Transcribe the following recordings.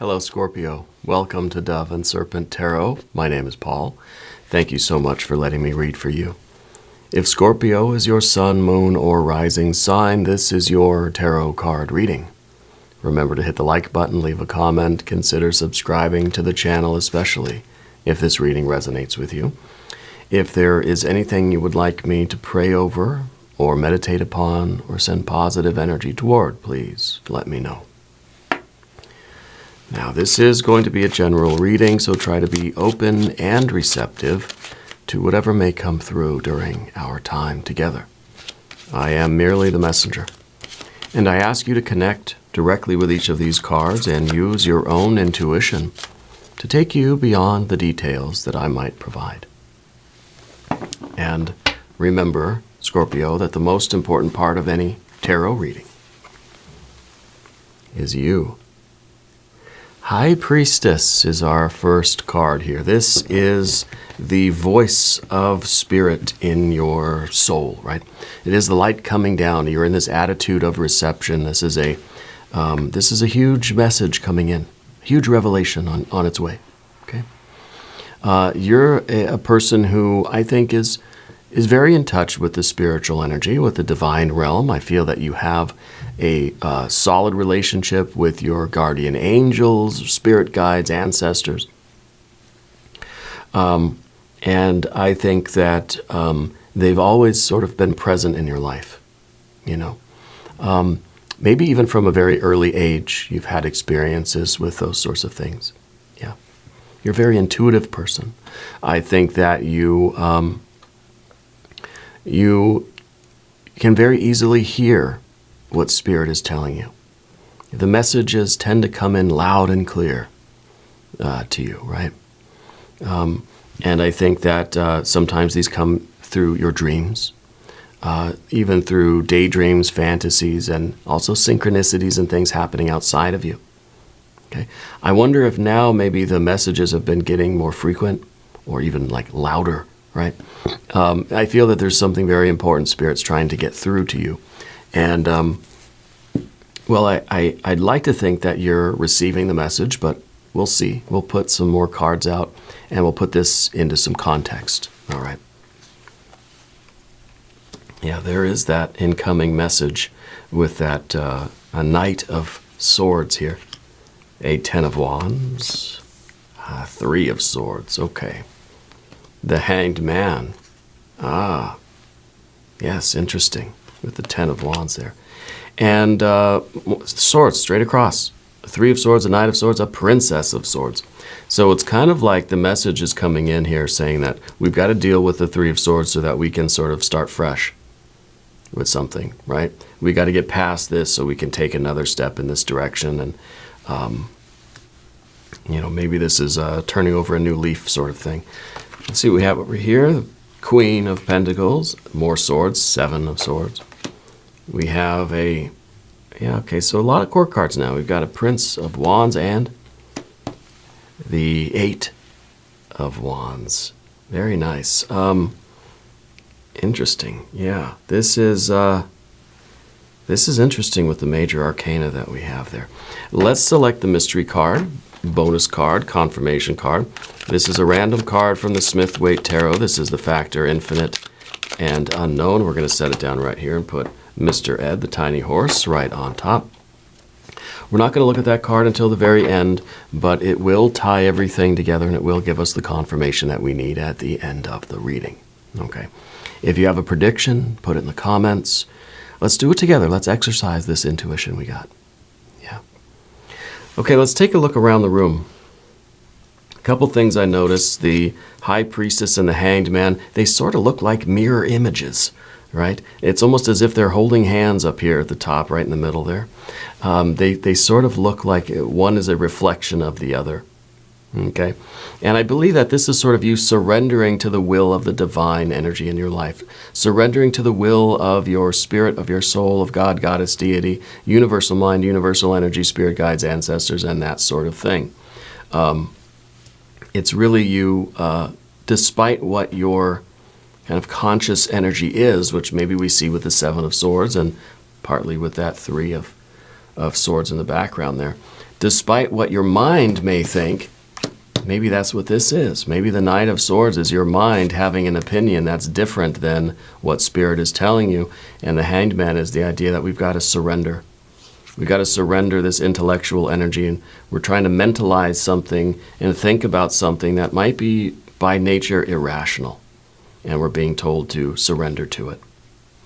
Hello, Scorpio. Welcome to Dove and Serpent Tarot. My name is Paul. Thank you so much for letting me read for you. If Scorpio is your sun, moon, or rising sign, this is your tarot card reading. Remember to hit the like button, leave a comment, consider subscribing to the channel, especially if this reading resonates with you. If there is anything you would like me to pray over, or meditate upon, or send positive energy toward, please let me know. Now, this is going to be a general reading, so try to be open and receptive to whatever may come through during our time together. I am merely the messenger, and I ask you to connect directly with each of these cards and use your own intuition to take you beyond the details that I might provide. And remember, Scorpio, that the most important part of any tarot reading is you. High Priestess is our first card here. This is the voice of spirit in your soul, right? It is the light coming down. You're in this attitude of reception. This is a huge message coming in, huge revelation on its way. Okay, you're a person who I think is very in touch with the spiritual energy, with the divine realm. I feel that you have a solid relationship with your guardian angels, spirit guides, ancestors. And I think that they've always sort of been present in your life, you know. Maybe even from a very early age, you've had experiences with those sorts of things. Yeah. You're a very intuitive person. I think that you can very easily hear what Spirit is telling you. The messages tend to come in loud and clear to you, right? And I think that sometimes these come through your dreams, even through daydreams, fantasies, and also synchronicities and things happening outside of you. Okay, I wonder if now maybe the messages have been getting more frequent or even like louder, right? I feel that there's something very important Spirit's trying to get through to you. And, well, I'd like to think that you're receiving the message, but we'll see. We'll put some more cards out, and we'll put this into some context. All right. Yeah, there is that incoming message with that a Knight of Swords here. A Ten of Wands. Three of Swords. Okay. The Hanged Man. Ah. Yes, interesting. With the Ten of Wands there. And swords straight across. Three of Swords, a Knight of Swords, a Princess of Swords. So it's kind of like the message is coming in here saying that we've got to deal with the Three of Swords so that we can sort of start fresh with something, right? We got to get past this so we can take another step in this direction. And, you know, maybe this is turning over a new leaf sort of thing. Let's see what we have over here. The Queen of Pentacles, more swords, Seven of Swords. We have a, yeah, okay, so a lot of court cards now. We've got a Prince of Wands and the Eight of Wands. Very nice. Interesting. Yeah, this is interesting with the major arcana that we have there. Let's select the mystery card, bonus card, confirmation card. This is a random card from the Smith-Waite Tarot. This is the factor infinite and unknown. We're going to set it down right here and put Mr. Ed, the tiny horse, right on top. We're not going to look at that card until the very end, but it will tie everything together and it will give us the confirmation that we need at the end of the reading. Okay. If you have a prediction, put it in the comments. Let's do it together. Let's exercise this intuition we got. Yeah. Okay, let's take a look around the room. A couple things I noticed. The High Priestess and the Hanged Man, they sort of look like mirror images, right? It's almost as if they're holding hands up here at the top, right in the middle there. They sort of look like one is a reflection of the other. Okay? And I believe that this is sort of you surrendering to the will of the divine energy in your life, surrendering to the will of your spirit, of your soul, of God, Goddess, deity, universal mind, universal energy, spirit guides, ancestors, and that sort of thing. It's really you, despite what your kind of conscious energy is, which maybe we see with the Seven of Swords and partly with that Three of of Swords in the background there. Despite what your mind may think, maybe that's what this is. Maybe the Knight of Swords is your mind having an opinion that's different than what Spirit is telling you. And the Hanged Man is the idea that we've got to surrender. We've got to surrender this intellectual energy, and we're trying to mentalize something and think about something that might be by nature irrational. And we're being told to surrender to it.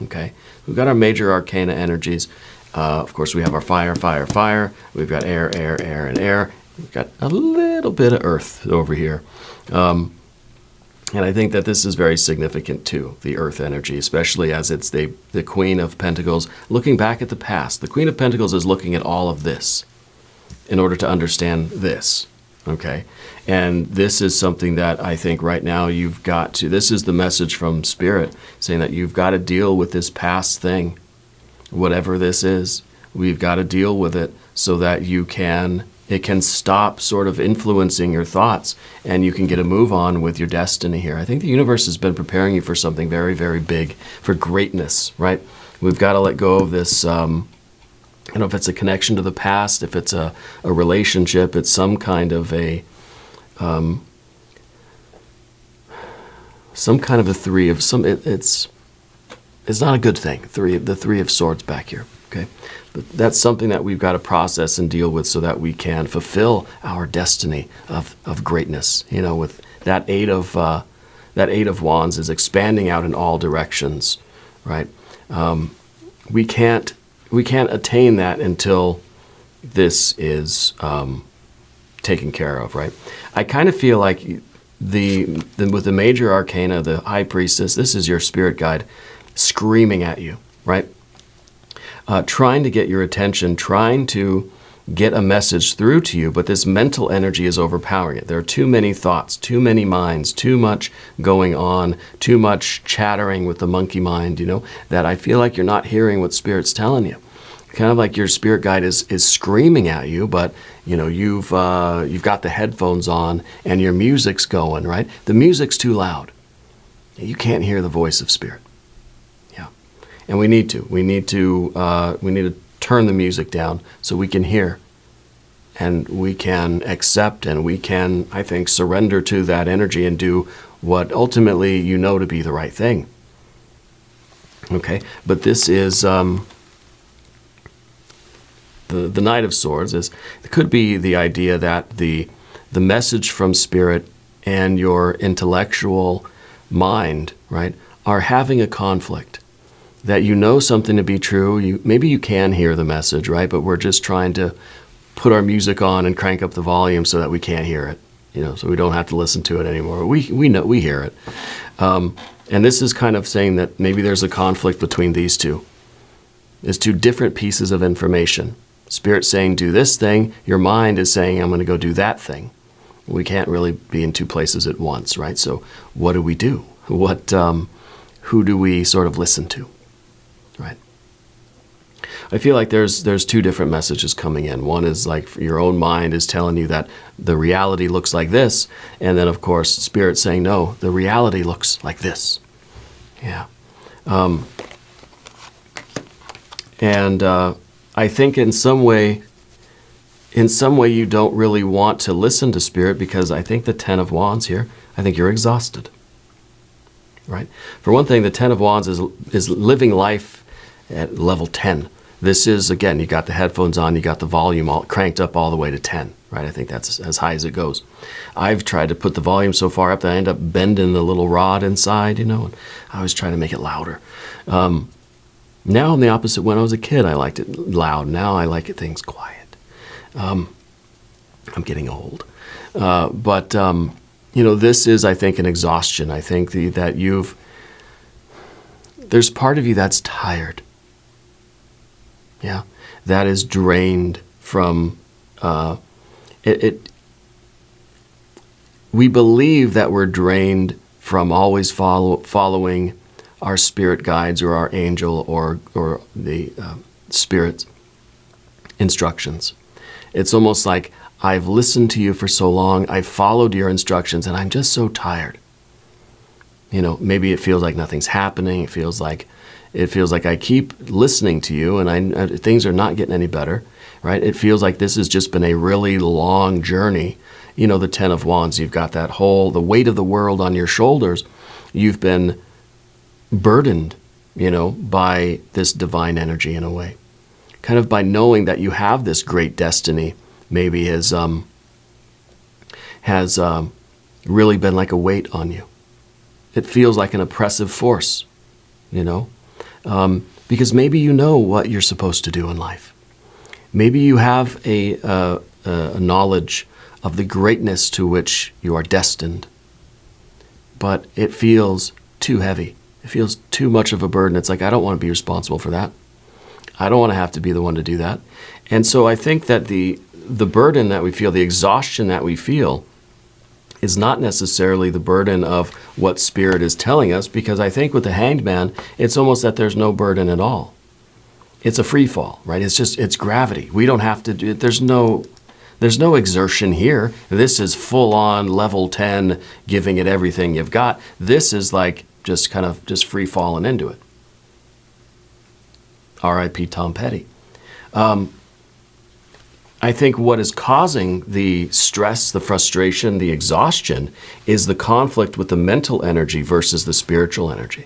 Okay? We've got our major arcana energies. Of course, we have our fire, fire, fire. We've got air, air, air, and air. We've got a little bit of earth over here. And I think that this is very significant too, the earth energy, especially as it's the Queen of Pentacles looking back at the past. The Queen of Pentacles is looking at all of this in order to understand this. Okay? And this is something that I think right now you've got to, this is the message from Spirit, saying that you've got to deal with this past thing. Whatever this is, we've got to deal with it so that it can stop sort of influencing your thoughts, and you can get a move on with your destiny here. I think the universe has been preparing you for something very, very big, for greatness, right? We've got to let go of this, I don't know if it's a connection to the past, if it's a relationship, it's some kind of a, it's not a good thing, the Three of Swords back here, okay? But that's something that we've got to process and deal with so that we can fulfill our destiny of greatness. You know, with that Eight of Wands is expanding out in all directions, right? We can't attain that until this is taken care of, right? I kind of feel like with the major arcana, the High Priestess, this is your spirit guide screaming at you, right? Trying to get your attention, trying to get a message through to you, but this mental energy is overpowering it. There are too many thoughts, too many minds, too much going on, too much chattering with the monkey mind, you know, that I feel like you're not hearing what Spirit's telling you. Kind of like your spirit guide is screaming at you, but you know, you've got the headphones on and your music's going, right? The music's too loud. You can't hear the voice of Spirit. And we need to turn the music down so we can hear, and we can accept, and we can, I think, surrender to that energy and do what ultimately you know to be the right thing. Okay, but this is the Knight of Swords. It could be the idea that the message from Spirit and your intellectual mind, right, are having a conflict. That you know something to be true, maybe you can hear the message, right? But we're just trying to put our music on and crank up the volume so that we can't hear it, you know, so we don't have to listen to it anymore. We know, we hear it. And this is kind of saying that maybe there's a conflict between these two. There's two different pieces of information. Spirit saying, do this thing. Your mind is saying, I'm going to go do that thing. We can't really be in two places at once, right? So what do we do? Who do we sort of listen to? Right. I feel like there's two different messages coming in. One is like your own mind is telling you that the reality looks like this, and then of course Spirit saying no, the reality looks like this. Yeah. I think in some way you don't really want to listen to Spirit, because I think the Ten of Wands here, I think you're exhausted. Right? For one thing, the Ten of Wands is living life at level 10. This is, again, you got the headphones on, you got the volume all cranked up all the way to 10, right? I think that's as high as it goes. I've tried to put the volume so far up that I end up bending the little rod inside, you know, and I always try to make it louder. Now I'm the opposite. When I was a kid, I liked it loud. Now I like things quiet. I'm getting old. You know, this is, I think, an exhaustion. I think that there's part of you that's tired. Yeah, that is drained from we believe that we're drained from always following our spirit guides or our angel or the Spirit's instructions. It's almost like, I've listened to you for so long, I've followed your instructions, and I'm just so tired. You know, maybe it feels like nothing's happening. It feels like It feels like I keep listening to you and things are not getting any better, right? It feels like this has just been a really long journey. You know, the 10 of Wands, you've got that the weight of the world on your shoulders. You've been burdened, you know, by this divine energy in a way. Kind of by knowing that you have this great destiny, maybe has really been like a weight on you. It feels like an oppressive force, you know, because maybe you know what you're supposed to do in life. Maybe you have a knowledge of the greatness to which you are destined, but it feels too heavy. It feels too much of a burden. It's like, I don't want to be responsible for that. I don't want to have to be the one to do that. And so I think that the burden that we feel, the exhaustion that we feel, is not necessarily the burden of what Spirit is telling us, because I think with the Hanged Man, it's almost that there's no burden at all. It's a free fall, right? It's gravity. We don't have to do it. There's no exertion here. This is full on level 10, giving it everything you've got. This is like just kind of just free falling into it. R.I.P. Tom Petty. I think what is causing the stress, the frustration, the exhaustion is the conflict with the mental energy versus the spiritual energy.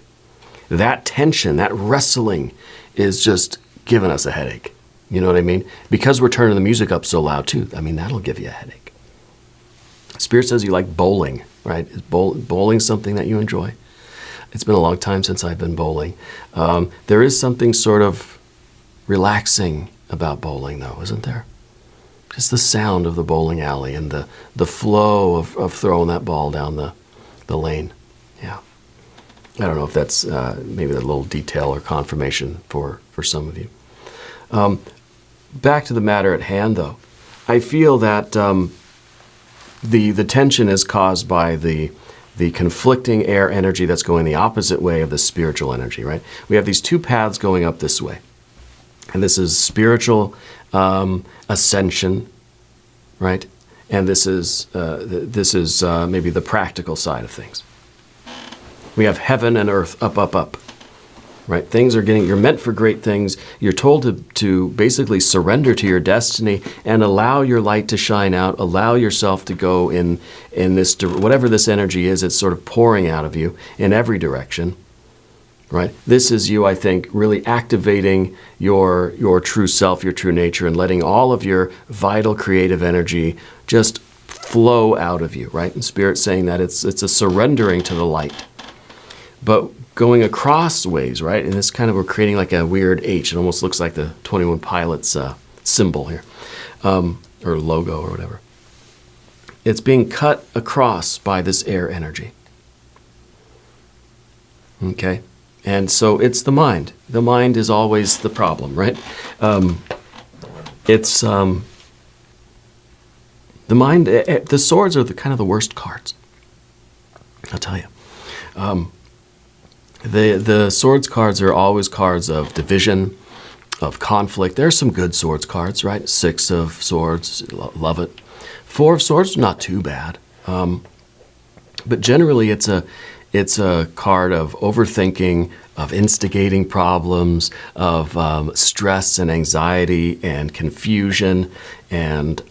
That tension, that wrestling is just giving us a headache. You know what I mean? Because we're turning the music up so loud too. I mean, that'll give you a headache. Spirit says you like bowling, right? Is bowling something that you enjoy? It's been a long time since I've been bowling. There is something sort of relaxing about bowling though, isn't there? Just the sound of the bowling alley and the flow of throwing that ball down the lane. Yeah. I don't know if that's maybe a little detail or confirmation for some of you. Back to the matter at hand, though. I feel that the tension is caused by the conflicting air energy that's going the opposite way of the spiritual energy, right? We have these two paths going up this way. And this is spiritual ascension, right? And this is maybe the practical side of things. We have heaven and earth, up, up, up, right? Things are you're meant for great things. You're told to basically surrender to your destiny and allow your light to shine out, allow yourself to go in this, whatever this energy is, it's sort of pouring out of you in every direction. Right? This is you, I think, really activating your true self, your true nature, and letting all of your vital creative energy just flow out of you, right? And Spirit's saying that it's a surrendering to the light. But going across ways, right? And this kind of, we're creating like a weird H. It almost looks like the 21 Pilots symbol here, or logo or whatever. It's being cut across by this air energy. Okay? And so it's the mind. The mind is always the problem, right? It's the mind. The swords are kind of the worst cards. I'll tell you. The swords cards are always cards of division, of conflict. There are some good swords cards, right? 6 of swords, love it. 4 of swords, not too bad. But generally, it's a card of overthinking, of instigating problems, of stress and anxiety and confusion and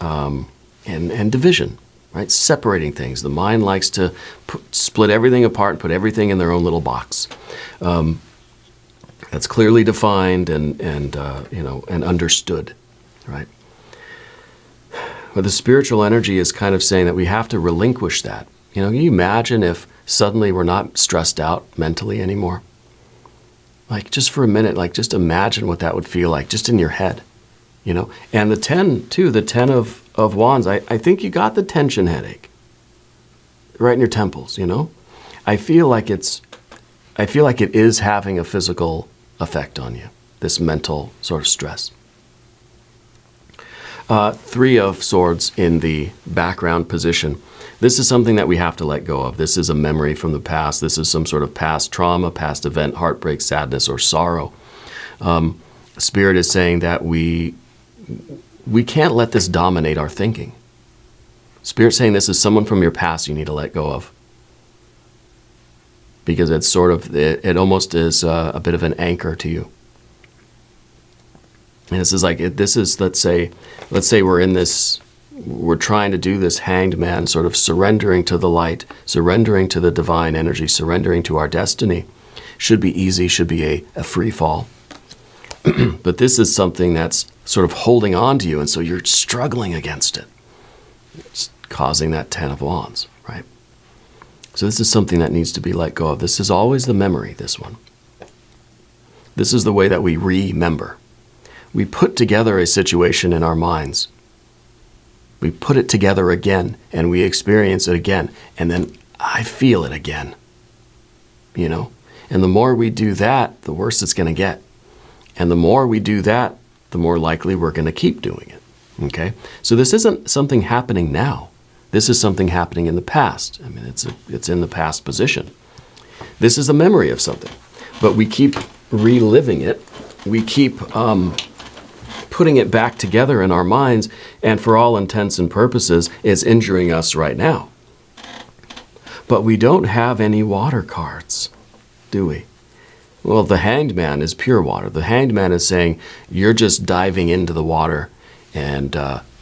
division, right? Separating things. The mind likes to split everything apart and put everything in their own little box. That's clearly defined and understood, right? But the spiritual energy is kind of saying that we have to relinquish that. You know, can you imagine if suddenly we're not stressed out mentally anymore? Like, just for a minute, like, just imagine what that would feel like, just in your head, you know? And the 10, too, the 10 of Wands, I think you got the tension headache right in your temples, you know? I feel like it is having a physical effect on you, this mental sort of stress. 3 of Swords in the background position. This is something that we have to let go of. This is a memory from the past. This is some sort of past trauma, past event, heartbreak, sadness, or sorrow. Spirit is saying that we can't let this dominate our thinking. Spirit's saying this is someone from your past you need to let go of. because it's sort of, it almost is a bit of an anchor to you. And this is like, let's say we're trying to do this hanged man, sort of surrendering to the light, surrendering to the divine energy, surrendering to our destiny. Should be easy, should be a free fall. But this is something that's sort of holding on to you, and so you're struggling against it. It's causing that 10 of Wands, right? So this is something that needs to be let go of. This is always the memory, this one. This is the way that we remember. We put together a situation in our minds. We put it together again, and we experience it again, and then I feel it again, you know? And the more we do that, the worse it's going to get. And the more we do that, the more likely we're going to keep doing it, okay? So this isn't something happening now. This is something happening in the past. I mean, it's in the past position. This is a memory of something, but we keep reliving it. We keep putting it back together in our minds, and for all intents and purposes, it's injuring us right now. But we don't have any water cards, do we? Well, the Hanged Man is pure water. The Hanged Man is saying, you're just diving into the water and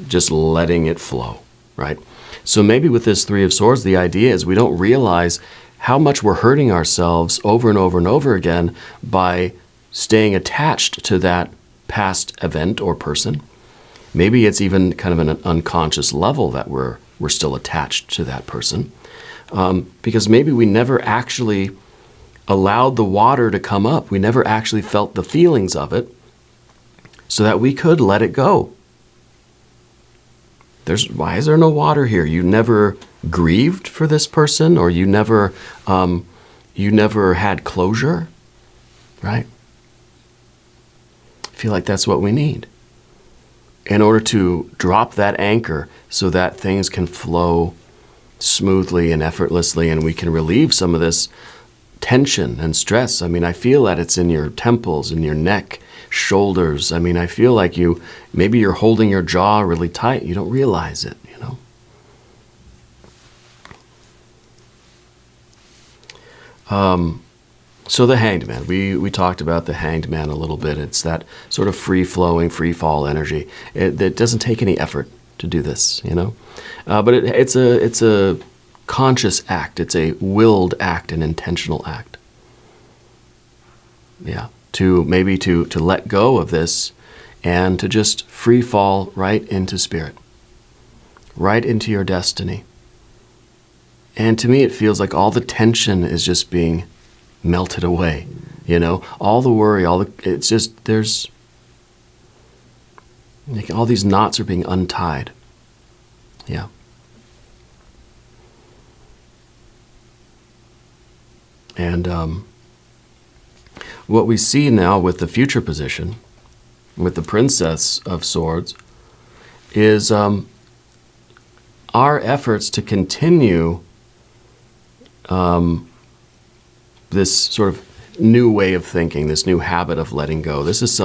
just letting it flow, right? So maybe with this Three of Swords, the idea is we don't realize how much we're hurting ourselves over and over and over again by staying attached to that past event or person. Maybe it's even kind of an unconscious level that we're still attached to that person. Because maybe we never actually allowed the water to come up. We never actually felt the feelings of it so that we could let it go. Why is there no water here? You never grieved for this person, or you never had closure, right? I feel like that's what we need in order to drop that anchor so that things can flow smoothly and effortlessly, and we can relieve some of this tension and stress. I mean, I feel that it's in your temples, in your neck, shoulders. I mean, I feel like maybe you're holding your jaw really tight. You don't realize it, you know? So the Hanged Man, we talked about the Hanged Man a little bit. It's that sort of free-flowing, free-fall energy. It doesn't take any effort to do this, you know? But it's a conscious act. It's a willed act, an intentional act. Yeah, to let go of this and to just free fall right into spirit, right into your destiny. And to me, it feels like all the tension is just being melted away, you know? All the worry, it's just, there's, like, all these knots are being untied. Yeah. And what we see now with the future position, with the Princess of Swords, is our efforts to continue this sort of new way of thinking, this new habit of letting go. It's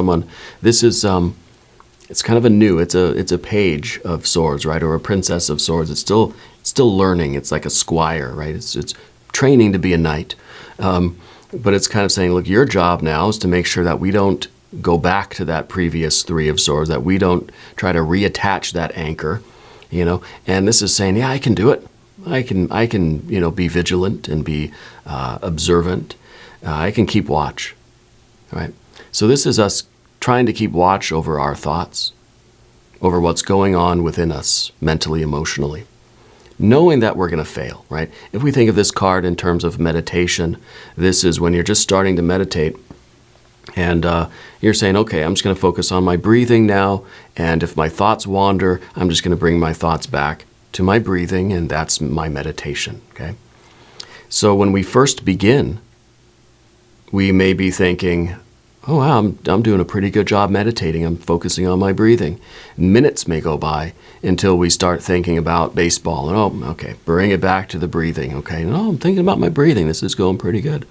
kind of it's a page of swords, right? Or a princess of swords. It's still learning. It's like a squire, right? It's training to be a knight. But it's kind of saying, look, your job now is to make sure that we don't go back to that previous Three of Swords, that we don't try to reattach that anchor, you know. And this is saying, yeah, I can do it. I can, you know, be vigilant and be observant. I can keep watch, right? So this is us trying to keep watch over our thoughts, over what's going on within us mentally, emotionally, knowing that we're going to fail, right? If we think of this card in terms of meditation, this is when you're just starting to meditate and you're saying, okay, I'm just going to focus on my breathing now, and if my thoughts wander, I'm just going to bring my thoughts back to my breathing, and that's my meditation, okay? So when we first begin, we may be thinking, oh, wow, I'm doing a pretty good job meditating. I'm focusing on my breathing. Minutes may go by until we start thinking about baseball. And, oh, okay, bring it back to the breathing. Okay, no, I'm thinking about my breathing. This is going pretty good.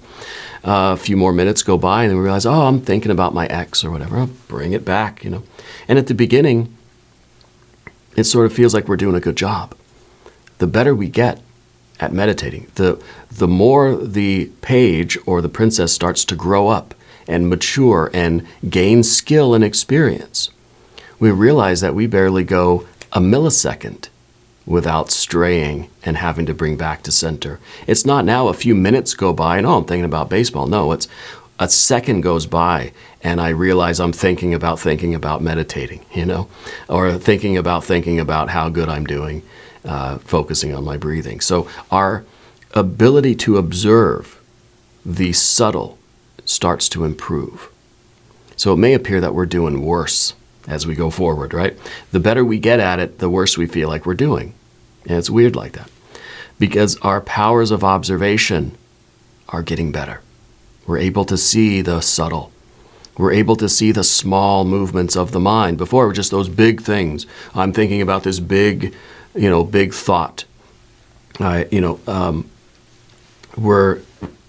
A few more minutes go by, and then we realize, oh, I'm thinking about my ex or whatever. I'll bring it back, you know. And at the beginning, it sort of feels like we're doing a good job. The better we get at meditating. The more the page or the princess starts to grow up and mature and gain skill and experience, we realize that we barely go a millisecond without straying and having to bring back to center. It's not now a few minutes go by and, I'm thinking about baseball. No, it's a second goes by and I realize I'm thinking about meditating, or thinking about how good I'm doing, focusing on my breathing. So our ability to observe the subtle starts to improve. So it may appear that we're doing worse as we go forward, right? The better we get at it, the worse we feel like we're doing. And it's weird like that because our powers of observation are getting better. We're able to see the subtle. We're able to see the small movements of the mind. Before, it were just those big things. I'm thinking about this big thought.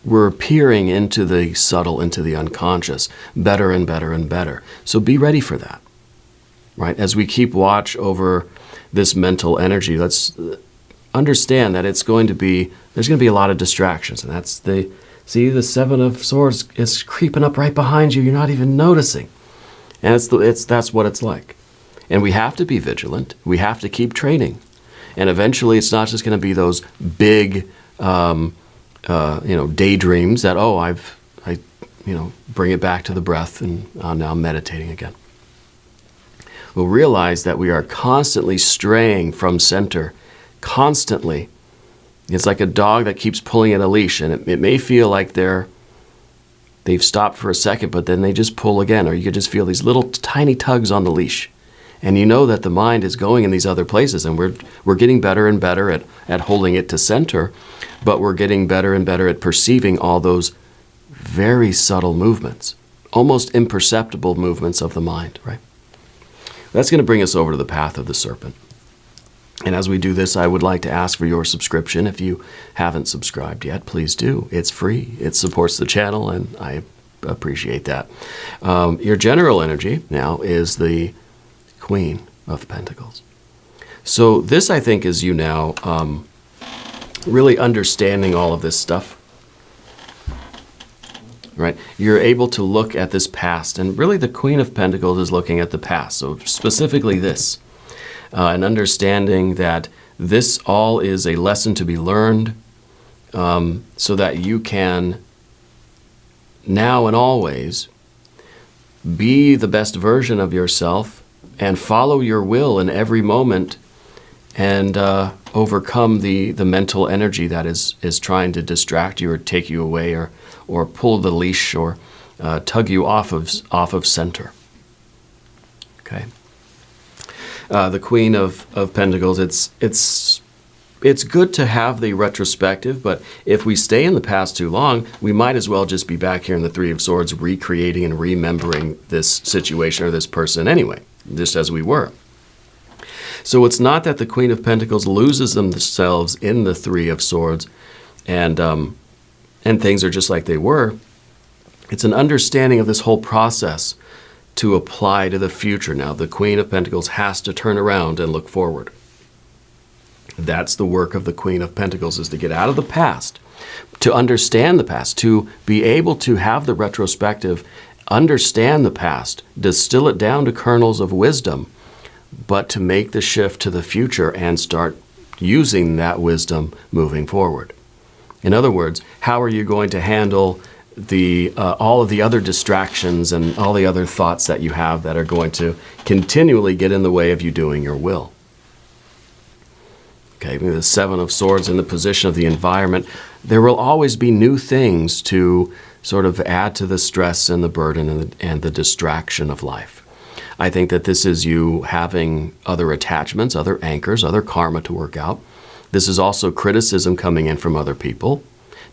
We're peering into the subtle, into the unconscious, better and better and better. So be ready for that, right? As we keep watch over this mental energy, let's understand that there's going to be a lot of distractions, and that's the Seven of Swords is creeping up right behind you. You're not even noticing, and that's what it's like. And we have to be vigilant. We have to keep training, and eventually, it's not just going to be those big, daydreams that I bring it back to the breath, and now I'm meditating again. We'll realize that we are constantly straying from center, constantly. It's like a dog that keeps pulling at a leash, and it may feel like they've stopped for a second, but then they just pull again, or you could just feel these little tiny tugs on the leash. And you know that the mind is going in these other places, and we're getting better and better at holding it to center, but we're getting better and better at perceiving all those very subtle movements, almost imperceptible movements of the mind, right? That's going to bring us over to the path of the serpent. And as we do this, I would like to ask for your subscription. If you haven't subscribed yet, please do. It's free. It supports the channel, and I appreciate that. Your general energy now is the Queen of Pentacles. So this, I think, is you now really understanding all of this stuff. Right? You're able to look at this past, and really the Queen of Pentacles is looking at the past. So specifically this. And understanding that this all is a lesson to be learned, so that you can now and always be the best version of yourself and follow your will in every moment, and overcome the mental energy that is trying to distract you or take you away, or pull the leash, or tug you off of center. Okay. The Queen of Pentacles, it's good to have the retrospective, but if we stay in the past too long, we might as well just be back here in the Three of Swords, recreating and remembering this situation or this person anyway, just as we were. So it's not that the Queen of Pentacles loses themselves in the Three of Swords and things are just like they were. It's an understanding of this whole process to apply to the future. Now, the Queen of Pentacles has to turn around and look forward. That's the work of the Queen of Pentacles, is to get out of the past, to understand the past, to be able to have the retrospective, understand the past, distill it down to kernels of wisdom, but to make the shift to the future and start using that wisdom moving forward. In other words, how are you going to handle all of the other distractions and all the other thoughts that you have that are going to continually get in the way of you doing your will? Okay, the Seven of Swords in the position of the environment, there will always be new things to sort of add to the stress and the burden and the distraction of life. I think that this is you having other attachments, other anchors, other karma to work out. This is also criticism coming in from other people,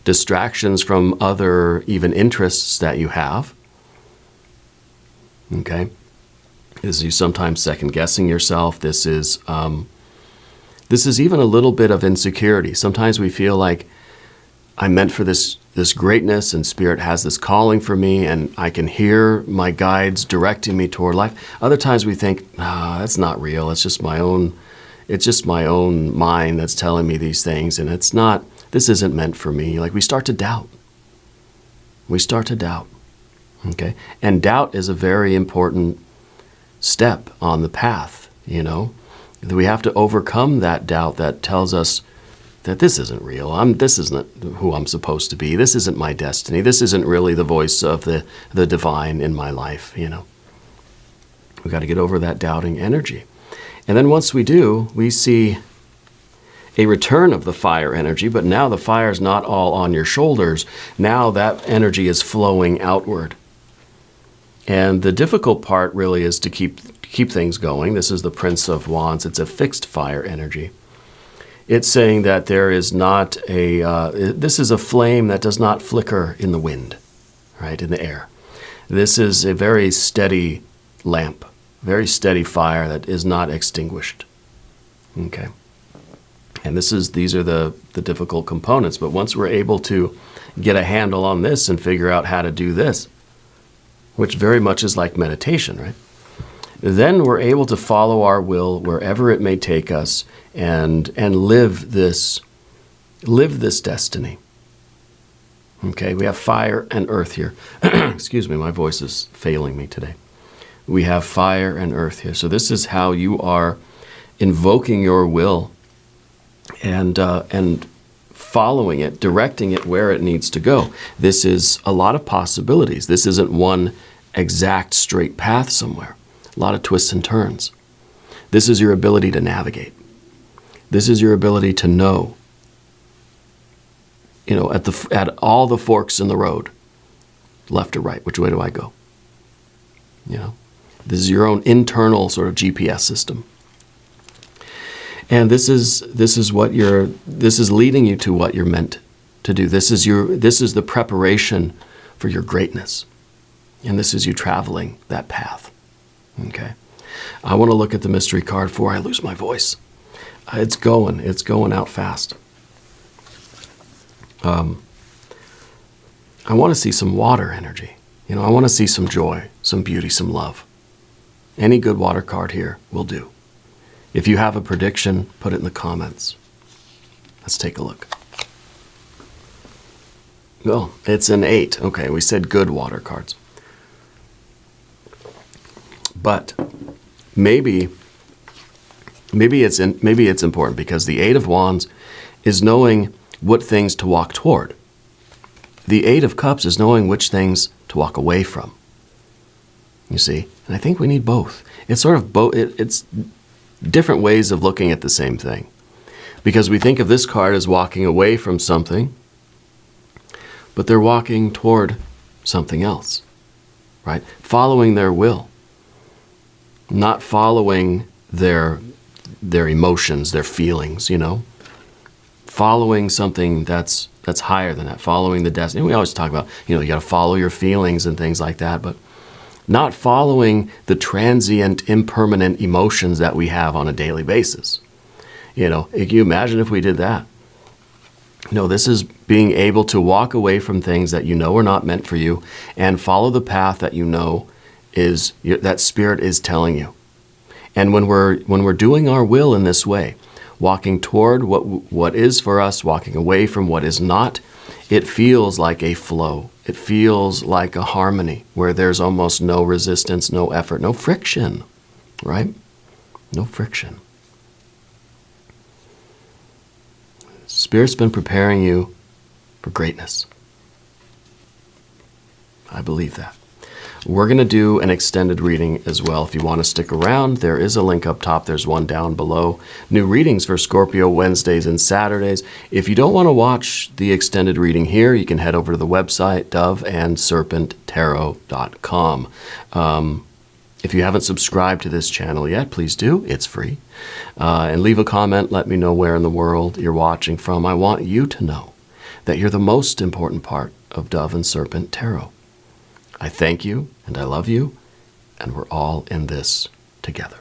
distractions from other even interests that you have. Okay? This is you sometimes second-guessing yourself. This is even a little bit of insecurity. Sometimes we feel like I'm meant for this greatness, and Spirit has this calling for me, and I can hear my guides directing me toward life. Other times we think, that's not real. It's just my own it's just my own mind that's telling me these things, and this isn't meant for me. Like, we start to doubt. We start to doubt. Okay? And doubt is a very important step on the path, you know. We have to overcome that doubt that tells us that this isn't real. This isn't who I'm supposed to be. This isn't my destiny. This isn't really the voice of the divine in my life, you know. We've got to get over that doubting energy. And then once we do, we see a return of the fire energy, but now the fire's not all on your shoulders. Now that energy is flowing outward. And the difficult part really is to keep things going. This is the Prince of Wands. It's a fixed fire energy. It's saying that there is not this is a flame that does not flicker in the wind, right, in the air. This is a very steady lamp, very steady fire that is not extinguished. Okay. And these are the difficult components. But once we're able to get a handle on this and figure out how to do this, which very much is like meditation, right? Then we're able to follow our will wherever it may take us and live this destiny. Okay, we have fire and earth here. Excuse me, my voice is failing me today. We have fire and earth here. So this is how you are invoking your will and following it, directing it where it needs to go. This is a lot of possibilities. This isn't one exact straight path somewhere. A lot of twists and turns. This is your ability to navigate. This is your ability to know, you know, at all the forks in the road, left or right, which way do I go? You know, this is your own internal sort of GPS system. And this is leading you to what you're meant to do. This is the preparation for your greatness. And this is you traveling that path. Okay. I want to look at the mystery card before I lose my voice. It's going out fast. I want to see some water energy. You know, I want to see some joy, some beauty, some love. Any good water card here will do. If you have a prediction, put it in the comments. Let's take a look. Oh, it's an 8. Okay, we said good water cards. But maybe it's important because the 8 of Wands is knowing what things to walk toward. The 8 of Cups is knowing which things to walk away from. You see? And I think we need both. It's sort of both. It's different ways of looking at the same thing. Because we think of this card as walking away from something, but they're walking toward something else, right? Following their will. Not following their emotions, their feelings, you know. Following something that's higher than that. Following the destiny. We always talk about, you know, you got to follow your feelings and things like that, but not following the transient, impermanent emotions that we have on a daily basis. You know, can you imagine if we did that? No, this is being able to walk away from things that you know are not meant for you and follow the path that you know is that Spirit is telling you. And when we're doing our will in this way, walking toward what is for us, walking away from what is not, it feels like a flow. It feels like a harmony where there's almost no resistance, no effort, no friction, right? No friction. Spirit's been preparing you for greatness. I believe that. We're going to do an extended reading as well. If you want to stick around, there is a link up top. There's one down below. New readings for Scorpio Wednesdays and Saturdays. If you don't want to watch the extended reading here, you can head over to the website, doveandserpenttarot.com. If you haven't subscribed to this channel yet, please do. It's free. And leave a comment. Let me know where in the world you're watching from. I want you to know that you're the most important part of Dove and Serpent Tarot. I thank you, and I love you, and we're all in this together.